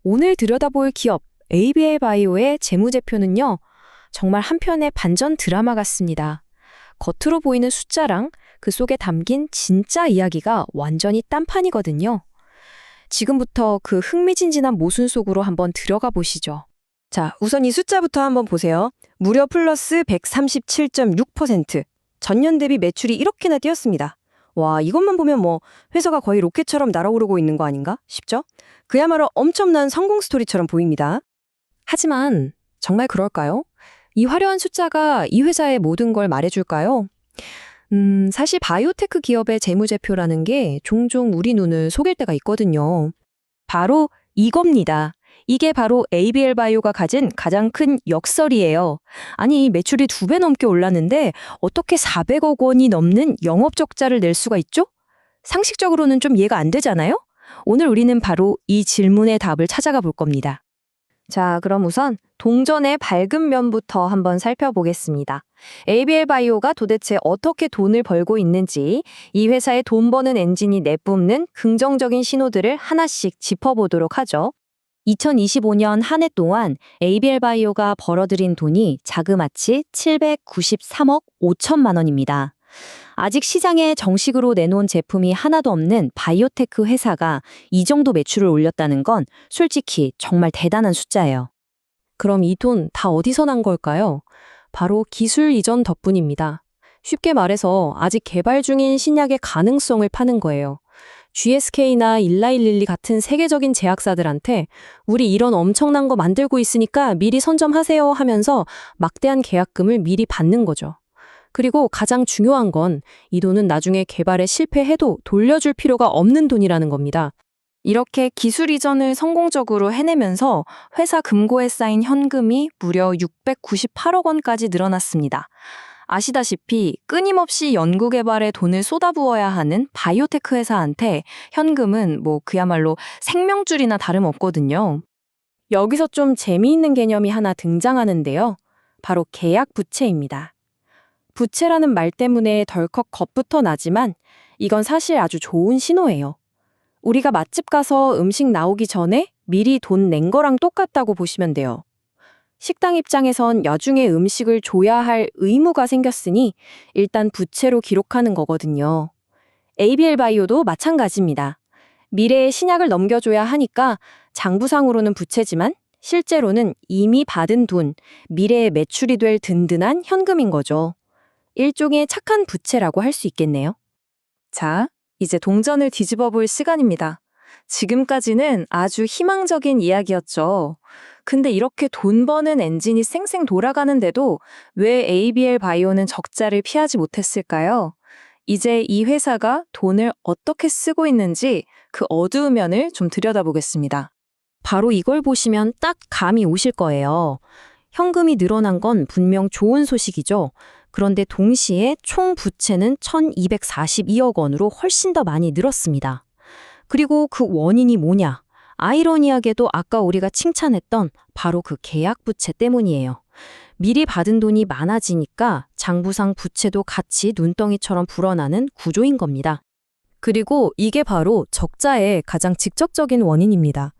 오늘 들여다볼 기업 ABL 바이오의 재무제표는요, 정말 한편의 반전 드라마 같습니다. 겉으로 보이는 숫자랑 그 속에 담긴 진짜 이야기가 완전히 딴판이거든요. 지금부터 그 흥미진진한 모순 속으로 한번 들어가 보시죠. 자, 우선 이 숫자부터 한번 보세요. 무려 플러스 137.6%. 전년 대비 매출이 이렇게나 뛰었습니다. 와, 이것만 보면 회사가 거의 로켓처럼 날아오르고 있는 거 아닌가 싶죠? 그야말로 엄청난 성공 스토리처럼 보입니다. 하지만 정말 그럴까요? 이 화려한 숫자가 이 회사의 모든 걸 말해줄까요? 사실 바이오테크 기업의 재무제표라는 게 종종 우리 눈을 속일 때가 있거든요. 바로 이겁니다. 이게 바로 ABL 바이오가 가진 가장 큰 역설이에요. 아니, 매출이 2배 넘게 올랐는데 어떻게 400억 원이 넘는 영업적자를 낼 수가 있죠? 상식적으로는 좀 이해가 안 되잖아요? 오늘 우리는 바로 이 질문의 답을 찾아가 볼 겁니다. 자, 그럼 우선 동전의 밝은 면부터 한번 살펴보겠습니다. ABL 바이오가 도대체 어떻게 돈을 벌고 있는지, 이 회사의 돈 버는 엔진이 내뿜는 긍정적인 신호들을 하나씩 짚어보도록 하죠. 2025년 한 해 동안 ABL 바이오가 벌어들인 돈이 자그마치 793억 5천만 원입니다. 아직 시장에 정식으로 내놓은 제품이 하나도 없는 바이오테크 회사가 이 정도 매출을 올렸다는 건 솔직히 정말 대단한 숫자예요. 그럼 이 돈 다 어디서 난 걸까요? 바로 기술 이전 덕분입니다. 쉽게 말해서 아직 개발 중인 신약의 가능성을 파는 거예요. GSK나 일라일릴리 같은 세계적인 제약사들한테 우리 이런 엄청난 거 만들고 있으니까 미리 선점하세요 하면서 막대한 계약금을 미리 받는 거죠. 그리고 가장 중요한 건 이 돈은 나중에 개발에 실패해도 돌려줄 필요가 없는 돈이라는 겁니다. 이렇게 기술 이전을 성공적으로 해내면서 회사 금고에 쌓인 현금이 무려 698억 원까지 늘어났습니다. 아시다시피 끊임없이 연구개발에 돈을 쏟아부어야 하는 바이오테크 회사한테 현금은 그야말로 생명줄이나 다름없거든요. 여기서 좀 재미있는 개념이 하나 등장하는데요. 바로 계약 부채입니다. 부채라는 말 때문에 덜컥 겁부터 나지만 이건 사실 아주 좋은 신호예요. 우리가 맛집 가서 음식 나오기 전에 미리 돈 낸 거랑 똑같다고 보시면 돼요. 식당 입장에선 나중에 음식을 줘야 할 의무가 생겼으니 일단 부채로 기록하는 거거든요. ABL 바이오도 마찬가지입니다. 미래의 신약을 넘겨줘야 하니까 장부상으로는 부채지만 실제로는 이미 받은 돈, 미래의 매출이 될 든든한 현금인 거죠. 일종의 착한 부채라고 할 수 있겠네요. 자, 이제 동전을 뒤집어 볼 시간입니다. 지금까지는 아주 희망적인 이야기였죠. 근데 이렇게 돈 버는 엔진이 쌩쌩 돌아가는데도 왜 ABL 바이오는 적자를 피하지 못했을까요? 이제 이 회사가 돈을 어떻게 쓰고 있는지 그 어두운 면을 좀 들여다보겠습니다. 바로 이걸 보시면 딱 감이 오실 거예요. 현금이 늘어난 건 분명 좋은 소식이죠. 그런데 동시에 총 부채는 1,242억 원으로 훨씬 더 많이 늘었습니다. 그리고 그 원인이 뭐냐? 아이러니하게도 아까 우리가 칭찬했던 바로 그 계약 부채 때문이에요. 미리 받은 돈이 많아지니까 장부상 부채도 같이 눈덩이처럼 불어나는 구조인 겁니다. 그리고 이게 바로 적자의 가장 직접적인 원인입니다.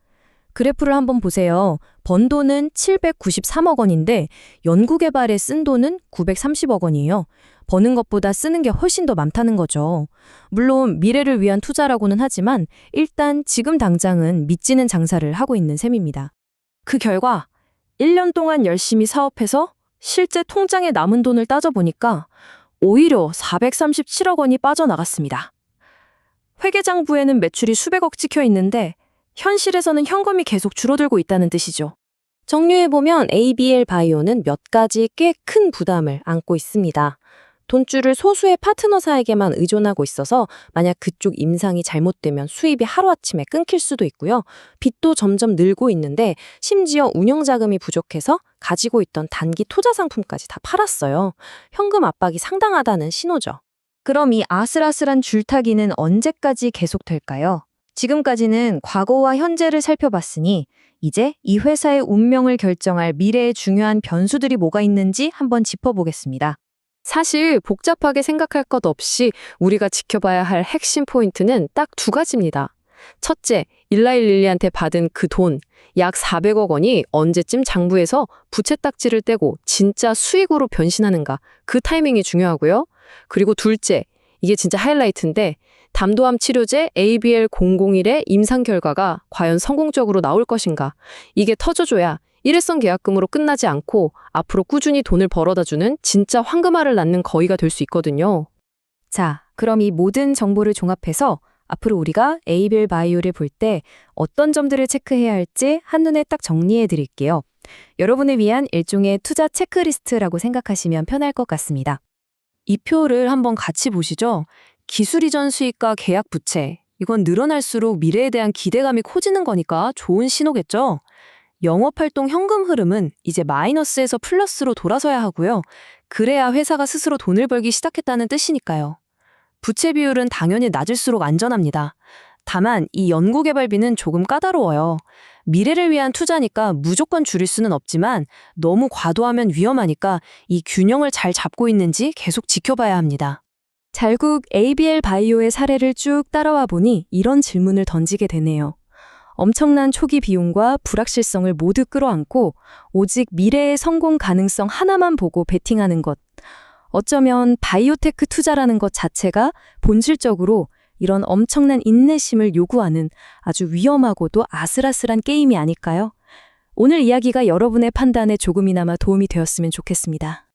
그래프를 한번 보세요. 번 돈은 793억 원인데 연구개발에 쓴 돈은 930억 원이에요. 버는 것보다 쓰는 게 훨씬 더 많다는 거죠. 물론 미래를 위한 투자라고는 하지만 일단 지금 당장은 믿지는 장사를 하고 있는 셈입니다. 그 결과 1년 동안 열심히 사업해서 실제 통장에 남은 돈을 따져보니까 오히려 437억 원이 빠져나갔습니다. 회계장부에는 매출이 수백억 찍혀 있는데 현실에서는 현금이 계속 줄어들고 있다는 뜻이죠. 정리해보면 ABL 바이오는 몇 가지 꽤 큰 부담을 안고 있습니다. 돈줄을 소수의 파트너사에게만 의존하고 있어서 만약 그쪽 임상이 잘못되면 수입이 하루아침에 끊길 수도 있고요. 빚도 점점 늘고 있는데 심지어 운영자금이 부족해서 가지고 있던 단기 투자 상품까지 다 팔았어요. 현금 압박이 상당하다는 신호죠. 그럼 이 아슬아슬한 줄타기는 언제까지 계속될까요? 지금까지는 과거와 현재를 살펴봤으니 이제 이 회사의 운명을 결정할 미래의 중요한 변수들이 뭐가 있는지 한번 짚어보겠습니다. 사실 복잡하게 생각할 것 없이 우리가 지켜봐야 할 핵심 포인트는 딱 두 가지입니다. 첫째, 일라일릴리한테 받은 그 돈, 약 400억 원이 언제쯤 장부에서 부채 딱지를 떼고 진짜 수익으로 변신하는가, 그 타이밍이 중요하고요. 그리고 둘째, 이게 진짜 하이라이트인데 담도암 치료제 ABL001의 임상 결과가 과연 성공적으로 나올 것인가. 이게 터져줘야 일회성 계약금으로 끝나지 않고 앞으로 꾸준히 돈을 벌어다주는 진짜 황금알을 낳는 거위가 될 수 있거든요. 자, 그럼 이 모든 정보를 종합해서 앞으로 우리가 에이빌 바이오를 볼 때 어떤 점들을 체크해야 할지 한눈에 딱 정리해 드릴게요. 여러분을 위한 일종의 투자 체크리스트라고 생각하시면 편할 것 같습니다. 이 표를 한번 같이 보시죠. 기술 이전 수익과 계약 부채. 이건 늘어날수록 미래에 대한 기대감이 커지는 거니까 좋은 신호겠죠? 영업활동 현금 흐름은 이제 마이너스에서 플러스로 돌아서야 하고요. 그래야 회사가 스스로 돈을 벌기 시작했다는 뜻이니까요. 부채 비율은 당연히 낮을수록 안전합니다. 다만 이 연구개발비는 조금 까다로워요. 미래를 위한 투자니까 무조건 줄일 수는 없지만 너무 과도하면 위험하니까 이 균형을 잘 잡고 있는지 계속 지켜봐야 합니다. 결국 ABL 바이오의 사례를 쭉 따라와 보니 이런 질문을 던지게 되네요. 엄청난 초기 비용과 불확실성을 모두 끌어안고 오직 미래의 성공 가능성 하나만 보고 베팅하는 것. 어쩌면 바이오테크 투자라는 것 자체가 본질적으로 이런 엄청난 인내심을 요구하는 아주 위험하고도 아슬아슬한 게임이 아닐까요? 오늘 이야기가 여러분의 판단에 조금이나마 도움이 되었으면 좋겠습니다.